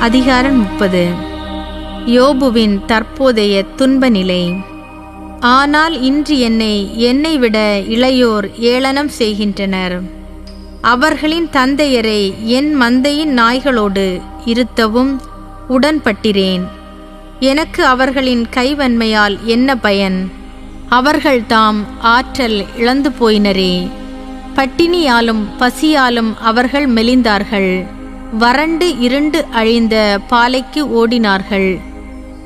அதிகாரம் 30. யோபுவின் தற்போதைய துன்ப நிலை. ஆனால் இன்று என்னை விட இளையோர் ஏளனம் செய்கின்றனர். அவர்களின் தந்தையரை என் மந்தையின் நாய்களோடு இருத்தவும் உடன்பட்டிரேன். எனக்கு அவர்களின் கைவன்மையால் என்ன பயன்? அவர்கள் தாம் ஆற்றல் இழந்து போயினரே. பட்டினியாலும் பசியாலும் அவர்கள் மெலிந்தார்கள். வறண்டு இருண்டு அழிந்த பாலைக்கு ஓடினார்கள்.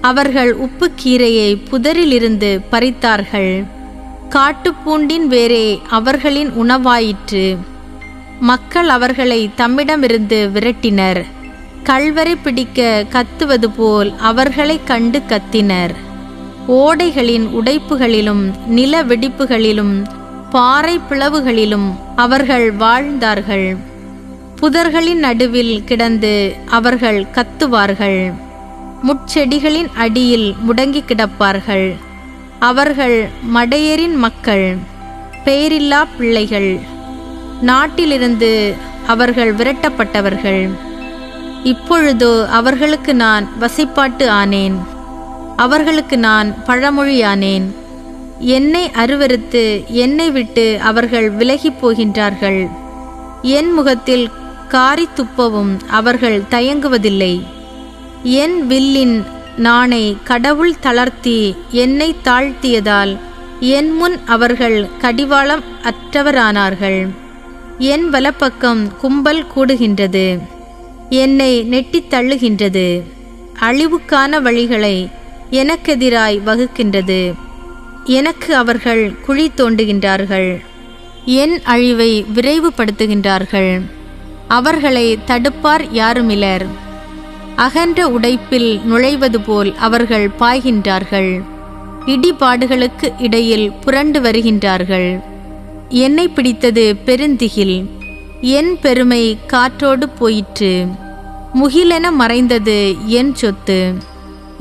அவர்கள் உப்புக்கீரையை புதரிலிருந்து பறித்தார்கள். காட்டுப்பூண்டின் வேரே அவர்களின் உணவாயிற்று. மக்கள் அவர்களை தம்மிடமிருந்து விரட்டினர். கள்வரை பிடிக்க கத்துவது போல் அவர்களை கண்டு கத்தினர். ஓடைகளின் உடைப்புகளிலும் நில வெடிப்புகளிலும் பாறை பிளவுகளிலும் அவர்கள் வாழ்ந்தார்கள். புதர்களின் நடுவில் கிடந்து அவர்கள் கத்துவார்கள். முட்செடிகளின் அடியில் முடங்கி கிடப்பார்கள். அவர்கள் மடையரின் மக்கள், பெயரில்லா பிள்ளைகள். நாட்டிலிருந்து அவர்கள் விரட்டப்பட்டவர்கள். இப்பொழுதோ அவர்களுக்கு நான் வசைப்பாட்டு ஆனேன். அவர்களுக்கு நான் பழமொழியானேன். என்னை அருவருத்து என்னை விட்டு அவர்கள் விலகி போகின்றார்கள். என் முகத்தில் காரி துப்பவும் அவர்கள் தயங்குவதில்லை. என் வில்லின் நாணை கடவுள் தளர்த்தி என்னை தாழ்த்தியதால் என் முன் அவர்கள் கடிவாளம் அற்றவரானார்கள். என் வலப்பக்கம் கும்பல் கூடுகின்றது. என்னை நெட்டித் தள்ளுகின்றது. அழிவுக்கான வழிகளை எனக்கெதிராய் வகுக்கின்றது. எனக்கு அவர்கள் குழி தோண்டுகின்றார்கள். என் அழிவை விரைவுபடுத்துகின்றார்கள். அவர்களை தடுப்பார் யாருமிலர். அகன்ற உடைப்பில் நுழைவது போல் அவர்கள் பாய்கின்றார்கள். இடிபாடுகளுக்கு இடையில் புரண்டு வருகின்றார்கள். என்னை பிடித்தது பெருந்திகில். என் பெருமை காற்றோடு போயிற்று. முகிலென மறைந்தது என் சொத்து.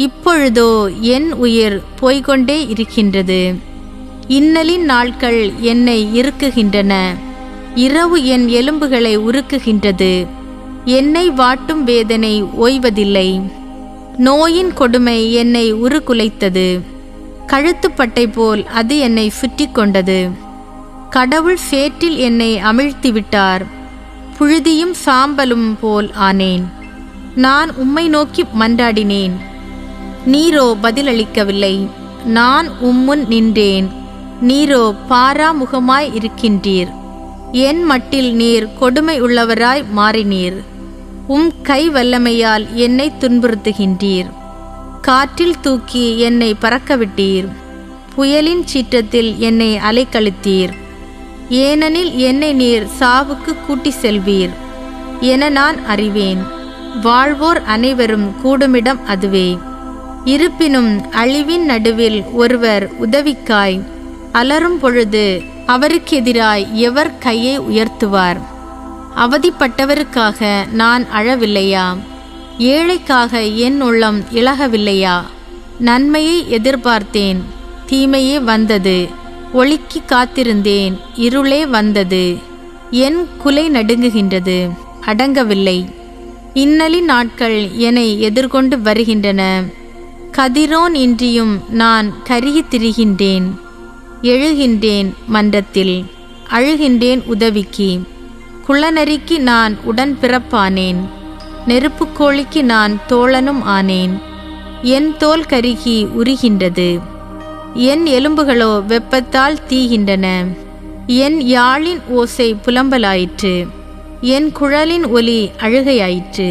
இப்பொழுதோ என் உயிர் போய்கொண்டே இருக்கின்றது. இன்னலின் நாட்கள் என்னை இறுக்குகின்றன. இரவு என் எலும்புகளை உருக்குகின்றது. என்னை வாட்டும் வேதனை ஓய்வதில்லை. நோயின் கொடுமை என்னை உருக்குலைத்தது. கழுத்துப்பட்டை போல் அது என்னை சுற்றி கொண்டது. கடவுள் சேற்றில் என்னை அமிழ்த்திவிட்டார். புழுதியும் சாம்பலும் போல் ஆனேன். நான் உம்மை நோக்கி மன்றாடினேன். நீரோ பதிலளிக்கவில்லை. நான் உம்முன் நின்றேன். நீரோ பாராமுகமாய் இருக்கின்றீர். என் மட்டில் நீர் கொடுமை உள்ளவராய் மாறினீர். உம் கை வல்லமையால் என்னை துன்புறுத்துகின்றீர். காற்றில் தூக்கி என்னை பறக்கவிட்டீர். புயலின் சீற்றத்தில் என்னை அலைக்கழித்தீர். ஏனெனில் என்னை நீர் சாவுக்கு கூட்டி செல்வீர் என நான் அறிவேன். வாழ்வோர் அனைவரும் கூடுமிடம் அதுவே. இருப்பினும் அழிவின் நடுவில் ஒருவர் உதவிக்காய் அலரும் பொழுது அவருக்கு எதிராய் எவர் கையை உயர்த்துவார்? அவதிப்பட்டவருக்காக நான் அழவில்லையா? ஏழைக்காக என் உள்ளம் இளகவில்லையா? நன்மையை எதிர்பார்த்தேன், தீமையே வந்தது. ஒளிக்கு காத்திருந்தேன், இருளே வந்தது. என் குலை நடுங்குகின்றது, அடங்கவில்லை. இன்னலின் நாட்கள் என்னை எதிர்கொண்டு வருகின்றன. கதிரோன் இன்றியும் நான் கருகி திரிகின்றேன். எழுகின்றேன் மன்றத்தில், அழுகின்றேன் உதவிக்கு. குள்ளநரிக்கு நான் உடன் பிறப்பானேன். நெருப்புக்கோழிக்கு நான் தோழனும் ஆனேன். என் தோல் கருகி உரிகின்றது. என் எலும்புகளோ வெப்பத்தால் தீகின்றன. என் யாழின் ஓசை புலம்பலாயிற்று. என் குழலின் ஒலி அழுகையாயிற்று.